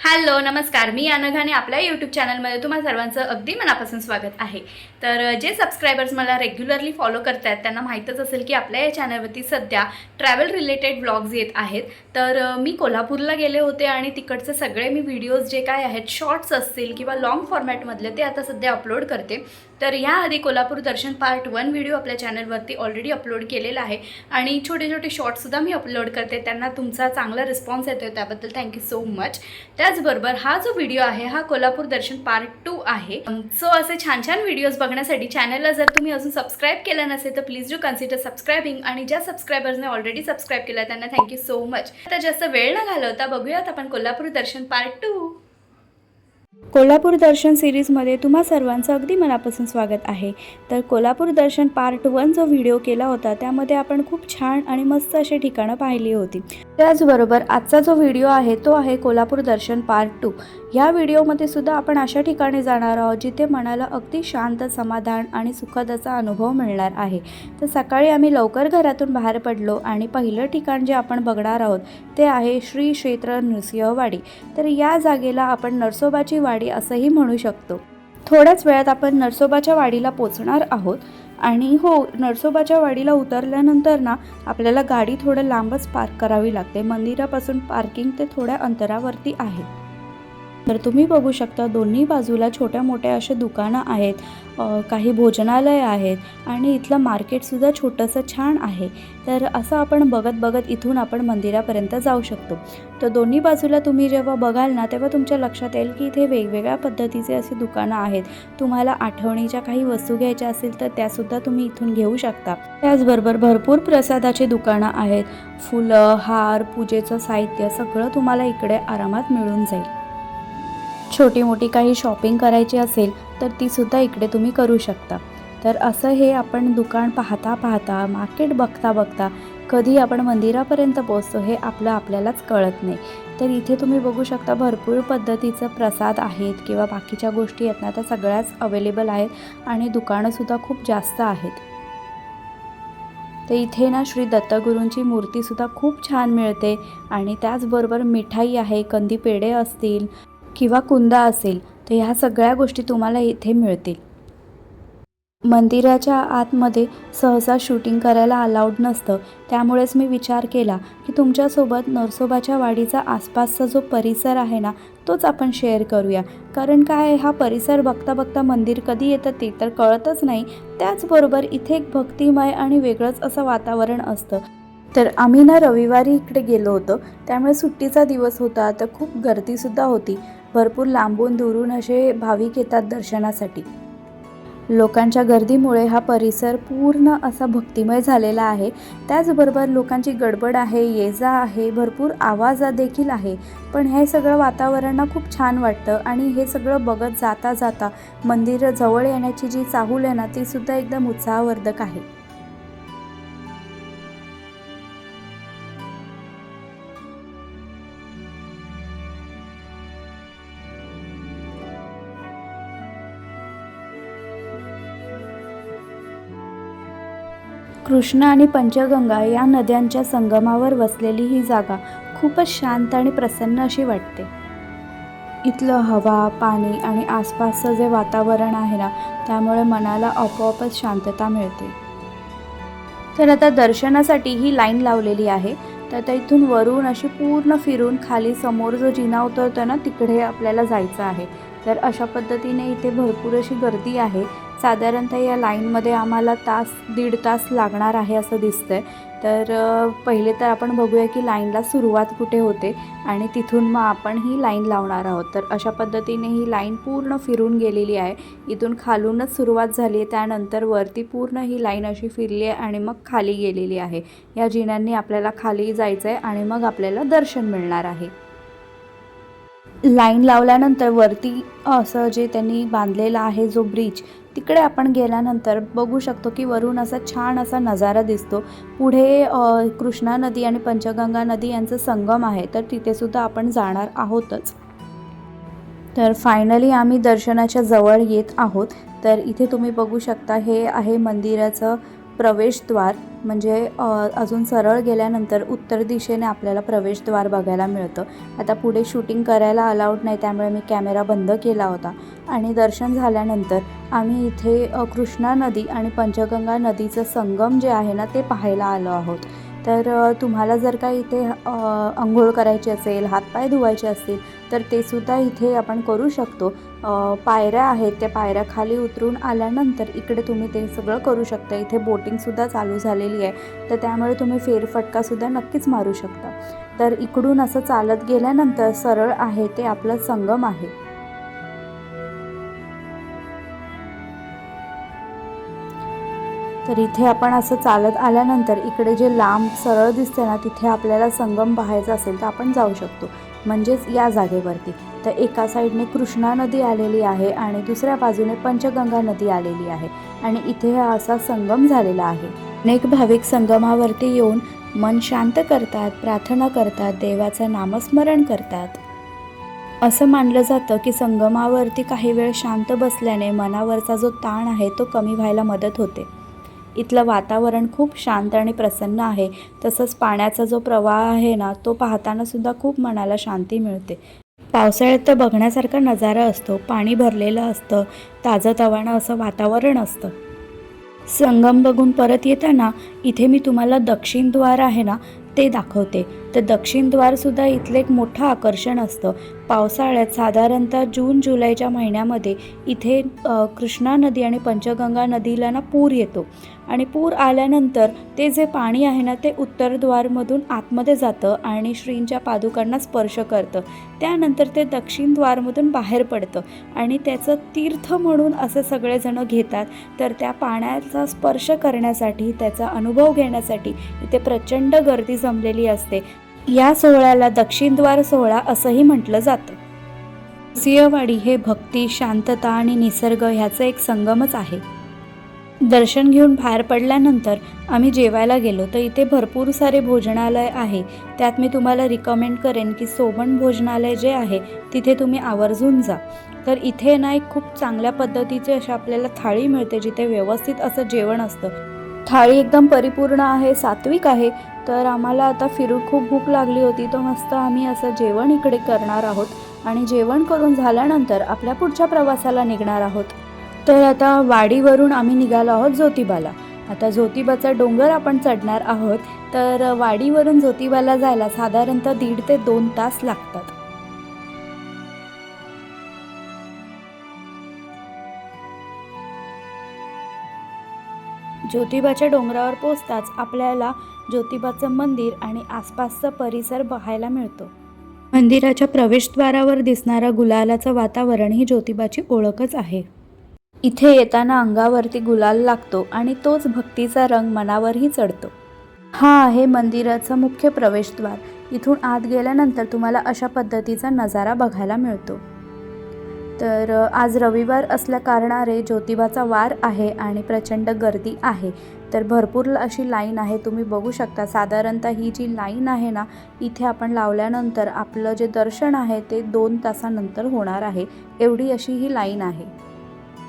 Hello नमस्कार, मी अनघाने आपल्या YouTube चॅनलमध्ये तुम्हा सर्वांचं अगदी मनापासून स्वागत आहे। तर जे सबस्क्रायबर्स मला रेग्युलरली फॉलो करतात त्यांना माहीतच असेल की आपल्या या चॅनलवरती सध्या ट्रॅव्हल रिलेटेड व्लॉग्स येत आहेत। तर मी कोल्हापूरला गेले होते आणि तिकडचे सगळे मी व्हिडिओज जे काय आहेत, शॉर्ट्स असतील किंवा लॉंग फॉर्मॅटमधले, ते आता सध्या अपलोड करते। तर याआधी कोल्हापूर दर्शन पार्ट 1 व्हिडिओ आपल्या चॅनलवरती ऑलरेडी अपलोड केलेला आहे आणि छोटे छोटे शॉर्ट्ससुद्धा मी अपलोड करते। त्यांना तुमचा चांगला रिस्पॉन्स येतो आहे, त्याबद्दल थँक्यू सो मच। त्याचबरोबर हा जो व्हिडिओ आहे हा कोल्हापूर दर्शन पार्ट 2 आहे। सो असे छान छान व्हिडिओज बघण्यासाठी चॅनलला जर तुम्ही अजून सबस्क्राइब केलं नसेल तर प्लीज डू कन्सिडर सबस्क्राइबिंग। आणि ज्या सबस्क्रायबर्सने ऑलरेडी सबस्क्राइब केलं त्यांना थँक्यू सो मच। आता जास्त वेळ न घालवता बघूयात आपण कोल्हापूर दर्शन पार्ट 2। कोल्हापूर दर्शन सिरीजमध्ये तुम्हा सर्वांचं अगदी मनापासून स्वागत आहे। तर कोल्हापूर दर्शन पार्ट 1 जो व्हिडिओ केला होता त्यामध्ये आपण खूप छान आणि मस्त अशी ठिकाणं पाहिली होती। त्याचबरोबर आजचा जो व्हिडिओ आहे तो आहे कोल्हापूर दर्शन पार्ट 2। या व्हिडिओमध्ये सुद्धा आपण अशा ठिकाणी जाणार आहोत जिथे मनाला अगदी शांत, समाधान आणि सुखद असा अनुभव मिळणार आहे। तर सकाळी आम्ही लवकर घरातून बाहेर पडलो आणि पहिलं ठिकाण जे आपण बघणार आहोत ते आहे श्री क्षेत्र नृसिंहवाडी। तर या जागेला आपण नरसोबाची वाडी असंही म्हणू शकतो। थोड्याच वेळात आपण नरसोबाच्या वाडीला पोहोचणार आहोत आणि हो, नरसोबाच्या वाडीला उतरल्यानंतर ना आपल्याला गाडी थोडं लांबच पार्क करावी लागते। मंदिरापासून पार्किंग ते थोड्या अंतरावरती आहे। तर तुम्ही बघू शकता दोन्ही बाजूला छोट्या मोठ्या अशा दुकानं आहेत, काही भोजनालय आहेत आणि इथलं मार्केटसुद्धा छोटंसं छान आहे। तर असं आपण बघत बघत इथून आपण मंदिरापर्यंत जाऊ शकतो। तर दोन्ही बाजूला तुम्ही जेव्हा बघाल ना तेव्हा तुमच्या लक्षात येईल की इथे वेगवेगळ्या पद्धतीचे असे दुकानं आहेत। तुम्हाला आठवणीच्या काही वस्तू घ्यायच्या असतील तर त्यासुद्धा तुम्ही इथून घेऊ शकता। त्याचबरोबर भरपूर प्रसादाची दुकानं आहेत, फुलं, हार, पूजेचं साहित्य सगळं तुम्हाला इकडे आरामात मिळून जाईल। छोटी मोठी काही शॉपिंग करायची असेल तर तीसुद्धा इकडे तुम्ही करू शकता। तर असं हे आपण दुकान पाहता पाहता, मार्केट बघता बघता कधी आपण मंदिरापर्यंत पोहोचतो हे आपल्यालाच कळत नाही। तर इथे तुम्ही बघू शकता भरपूर पद्धतीचं प्रसाद आहेत किंवा बाकीच्या गोष्टी आहेत ना त्या सगळ्याच अवेलेबल आहेत आणि दुकानंसुद्धा खूप जास्त आहेत। तर इथे ना श्री दत्तगुरूंची मूर्तीसुद्धा खूप छान मिळते आणि त्याचबरोबर मिठाई आहे, कंदी पेढे असतील किंवा कुंदा असेल तर ह्या सगळ्या गोष्टी तुम्हाला इथे मिळतील। मंदिराच्या आतमध्ये सहसा शूटिंग करायला अलाउड नसतं, त्यामुळेच मी विचार केला की तुमच्यासोबत नरसोबाच्या वाडीचा आसपासचा जो परिसर आहे ना तोच आपण शेअर करूया। कारण काय, हा परिसर बघता बघता मंदिर कधी येतं ते तर कळतच नाही। त्याचबरोबर इथे एक भक्तिमय आणि वेगळंच असं वातावरण असतं। तर आम्ही ना रविवारी इकडे गेलो होतो, त्यामुळे सुट्टीचा दिवस होता, तर खूप गर्दीसुद्धा होती। भरपूर लांबून दुरून असे भाविक येतात दर्शनासाठी। लोकांच्या गर्दीमुळे हा परिसर पूर्ण असा भक्तिमय झालेला आहे। त्याचबरोबर लोकांची गडबड आहे, ये-जा आहे, भरपूर आवाज देखील आहे। पण हे सगळं वातावरण ना खूप छान वाटतं आणि हे सगळं बघत जाता जाता मंदिर जवळ येण्याची जी चाहूल आहे ना ती सुद्धा एकदम उत्साहवर्धक आहे। कृष्णा आणि पंचगंगा या नद्यांच्या संगमावर वसलेली ही जागा खूपच शांत आणि प्रसन्न अशी वाटते। इथलं हवा, पाणी आणि आसपासचं जे वातावरण आहे ना त्यामुळे मनाला आपोआपच शांतता मिळते। तर आता दर्शनासाठी ही लाईन लावलेली आहे। तर आता इथून वरून अशी पूर्ण फिरून खाली समोर जो जिना उतरतो ना तिकडे आपल्याला जायचं आहे। तर अशा पद्धतीने इथे भरपूर अशी गर्दी आहे। साधारणतः या लाईनमध्ये आम्हाला दीड तास लागणार आहे असं दिसतंय। तर पहिले तर आपण बघूया की लाईनला सुरुवात कुठे होते आणि तिथून मग आपण ही लाईन लावणार आहोत। तर अशा पद्धतीने ही लाईन पूर्ण फिरून गेलेली आहे। इथून खालूनच सुरुवात झाली आहे, त्यानंतर वरती पूर्ण ही लाईन अशी फिरली आहे आणि मग खाली गेलेली आहे। या जिन्यांनी आपल्याला खाली जायचं आहे आणि मग आपल्याला दर्शन मिळणार आहे। लाईन लावल्यानंतर वरती असं जे त्यांनी बांधलेला आहे जो ब्रिज, तिकडे आपण गेल्यानंतर बघू शकतो की वरून असा छान असा नजारा दिसतो। पुढे कृष्णा नदी आणि पंचगंगा नदी यांचा संगम आहे, तर तिथे सुद्धा आपण जाणार आहोतच। तर फायनली आम्ही दर्शनाच्या जवळ येत आहोत। तर इथे तुम्ही बघू शकता हे आहे मंदिराचं प्रवेशद्वार म्हणजे अजून सरळ गेल्यानंतर उत्तर दिशेने आपल्याला प्रवेशद्वार बघायला मिळतं. आता पुढे शूटिंग करायला अलाउड नाही, त्यामुळे मी कॅमेरा बंद केला होता. आणि दर्शन झाल्यानंतर आम्ही इथे कृष्णा नदी आणि पंचगंगा नदीचं संगम जे आहे ना ते पाहायला आलो आहोत. तर तुम्हाला जर का इथे अंघोळ करायची असेल, हातपाय धुवायचे असतील तर ते सुद्धा इथे आपण करू शकतो. पायऱ्या आहेत, त्या पायऱ्या खाली उतरून आल्यानंतर इकडे तुम्ही ते सगळं करू शकता. इथे बोटिंगसुद्धा चालू झालेली आहे, तर त्यामुळे तुम्ही फेरफटकासुद्धा नक्कीच मारू शकता. तर इकडून असं चालत गेल्यानंतर सरळ आहे ते आपलं संगम आहे. तर इथे आपण असं चालत आल्यानंतर इकडे जे लांब सरळ दिसते ना, तिथे आपल्याला संगम पाहायचा असेल तर आपण जाऊ शकतो. म्हणजेच या जागेवरती तर एका साईडने कृष्णा नदी आलेली आहे आणि दुसऱ्या बाजूने पंचगंगा नदी आलेली आहे आणि इथे हा असा संगम झालेला आहे. अनेक भाविक संगमावरती येऊन मन शांत करतात, प्रार्थना करतात, देवाचं नामस्मरण करतात. असं मानलं जातं की संगमावरती काही वेळ शांत बसल्याने मनावरचा जो ताण आहे तो कमी व्हायला मदत होते. इथलं वातावरण खूप शांत आणि प्रसन्न आहे. तसंच पाण्याचा जो प्रवाह आहे ना तो पाहताना सुद्धा खूप मनाला शांती मिळते. पावसाळ्यात तर बघण्यासारखा नजारा असतो. पाणी भरलेलं असतं, ताजंतवानं असं वातावरण असतं. संगम बघून परत येताना इथे मी तुम्हाला दक्षिण द्वार आहे ना ते दाखवते. तर दक्षिण द्वारसुद्धा इथलं एक मोठं आकर्षण असतं. पावसाळ्यात साधारणतः जून जुलैच्या महिन्यामध्ये इथे कृष्णा नदी आणि पंचगंगा नदीला ना पूर येतो आणि पूर आल्यानंतर ते जे पाणी आहे ना ते उत्तरद्वारमधून आतमध्ये जातं आणि श्रींच्या पादुकांना स्पर्श करतं. त्यानंतर ते दक्षिण द्वारमधून बाहेर पडतं आणि त्याचं तीर्थ म्हणून असे सगळेजण घेतात. तर त्या पाण्याचा स्पर्श करण्यासाठी, त्याचा अनुभव घेण्यासाठी इथे प्रचंड गर्दी जमलेली असते. या सोहळ्याला दक्षिणद्वार सोहळा असंही म्हटलं जातं. सिंहवाडी हे भक्ती, शांतता आणि निसर्ग ह्याचं एक संगमच आहे. दर्शन घेऊन बाहेर पडल्यानंतर आम्ही जेवायला गेलो. तर इथे भरपूर सारे भोजनालय आहे. त्यात मी तुम्हाला रिकमेंड करेन की सोबन भोजनालय जे आहे तिथे तुम्ही आवर्जून जा. तर इथे ना एक खूप चांगल्या पद्धतीचे अशा आपल्याला थाळी मिळते, जिथे व्यवस्थित असं जेवण असतं. थाळी एकदम परिपूर्ण आहे, सात्विक आहे. तर आम्हाला आता फिरून खूप भूक लागली होती, तर मस्त आम्ही असं जेवण इकडे करणार आहोत आणि जेवण करून झाल्यानंतर आपल्या पुढच्या प्रवासाला निघणार आहोत. तर आता वाडीवरून आम्ही निघालो आहोत ज्योतिबाला. आता ज्योतिबाचा डोंगर आपण चढणार आहोत. तर वाडीवरून ज्योतिबाला जायला साधारणतः 1.5 ते 2 तास लागतात. ज्योतिबाच्या डोंगरावर पोचताच आपल्याला ज्योतिबाचं मंदिर आणि आसपासचा परिसर पाहायला मिळतो. मंदिराच्या प्रवेशद्वारावर दिसणारं गुलालाचं वातावरण ही ज्योतिबाची ओळखच आहे. इथे येताना अंगावरती गुलाल लागतो आणि तोच भक्तीचा रंग मनावरही चढतो. हा आहे मंदिराचं मुख्य प्रवेशद्वार. इथून आत गेल्यानंतर तुम्हाला अशा पद्धतीचा नजारा बघायला मिळतो. तर आज रविवार असल्याकारणाने ज्योतिबाचा वार आहे आणि प्रचंड गर्दी आहे. तर भरपूर अशी लाईन आहे, तुम्ही बघू शकता. साधारणतः ही जी लाईन आहे ना, इथे आपण लावल्यानंतर आपलं जे दर्शन आहे ते 2 तासानंतर होणार आहे, एवढी अशी ही लाईन आहे.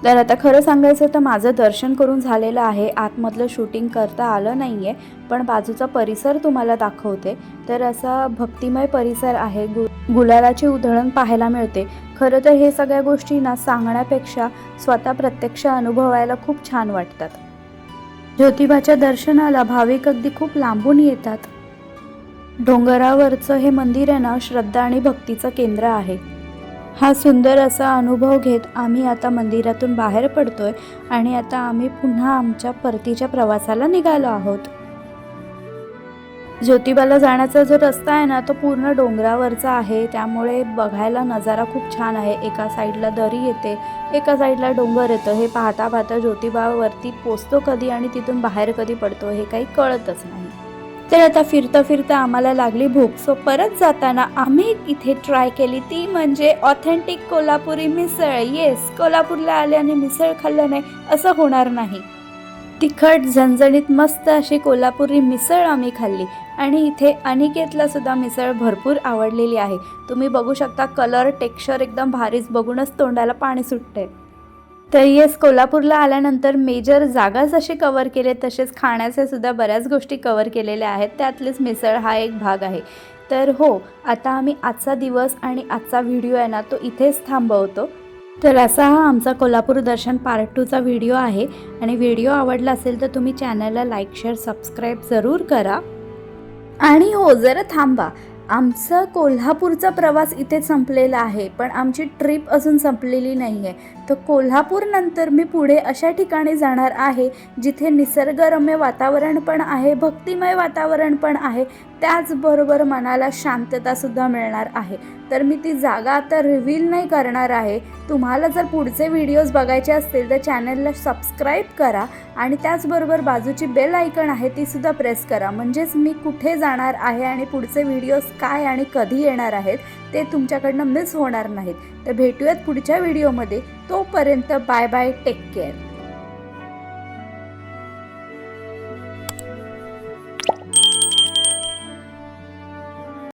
तर आता खरं सांगायचं तर माझं दर्शन करून झालेलं आहे. आतमधलं शूटिंग करता आलं नाही आहे, पण बाजूचा परिसर तुम्हाला दाखवते. तर असा भक्तिमय परिसर आहे. गुलालाची उधळण पाहायला मिळते. खरं तर हे सगळ्या गोष्टी ना सांगण्यापेक्षा स्वतः प्रत्यक्ष अनुभवायला खूप छान वाटतात. ज्योतिबाच्या दर्शनाला भाविक अगदी खूप लांबून येतात. डोंगरावरचं हे मंदिर आहे ना, श्रद्धा आणि भक्तीचं केंद्र आहे. हा सुंदर असा अनुभव घेत आम्ही आता मंदिरातून बाहेर पडतोय आणि आता आम्ही पुन्हा आमच्या परतीच्या प्रवासाला निघालो आहोत. ज्योतिबाला जाण्याचा जो रस्ता आहे ना, तो पूर्ण डोंगरावरचा आहे. त्यामुळे बघायला नजारा खूप छान आहे. एका साईडला दरी येते, एका साईडला डोंगर येतं. हे पाहता पाहता ज्योतिबावरती पोचतो कधी आणि तिथून बाहेर कधी पडतो हे काही कळतच नाही. तर आता फिरता फिरता आम्हाला लागली भूक. सो परत जाताना आम्ही इथे ट्राय केली, ती म्हणजे ऑथेंटिक कोल्हापुरी मिसळ. येस, कोल्हापूरला आल्याने मिसळ खाल्लं नाही असं होणार नाही. तिखट झणझणीत मस्त अशी कोल्हापुरी मिसळ आम्ही खाल्ली आणि इथे अनिकेतला सुद्धा मिसळ भरपूर आवडलेली आहे. तुम्ही बघू शकता, कलर टेक्स्चर एकदम भारीच, बघूनच तोंडाला पाणी सुटते. तर येस, कोल्हापूरला आल्यानंतर मेजर जागा जसे कवर केले तसेच खाण्याचे सुद्धा बऱ्याच गोष्टी कवर केलेल्या आहेत. त्यातलीच मिसळ हा एक भाग आहे. तर हो, आता आम्ही आजचा दिवस आणि आजचा व्हिडिओ आहे ना तो इथेच थांबवतो. तर असा हा आमचा कोल्हापूर दर्शन पार्ट 2चा व्हिडिओ आहे. आणि व्हिडिओ आवडला असेल तर तुम्ही चॅनलला लाईक, शेअर, सबस्क्राईब जरूर करा. आणि हो, जरा थांबा, आमचा कोल्हापूरचा प्रवास इथे संपलेला आहे, पण आमची ट्रिप अजून संपलेली नाही आहे. तर कोल्हापूरनंतर मी पुढे अशा ठिकाणी जाणार आहे जिथे निसर्गरम्य वातावरण पण आहे, भक्तिमय वातावरण पण आहे, त्याचबरोबर मनाला शांततासुद्धा मिळणार आहे. तर मी ती जागा आता रिव्हील नाही करणार आहे. तुम्हाला जर पुढचे व्हिडिओज बघायचे असतील तर चॅनलला सबस्क्राईब करा आणि त्याचबरोबर बाजूची बेल आयकॉन आहे तीसुद्धा प्रेस करा, म्हणजेच मी कुठे जाणार आहे आणि पुढचे व्हिडिओज काय आणि कधी येणार आहेत ते तुमच्याकडनं मिस होणार नाहीत. तर भेटूयात पुढच्या व्हिडिओमध्ये. तोपर्यंत बाय बाय, टेक केअर.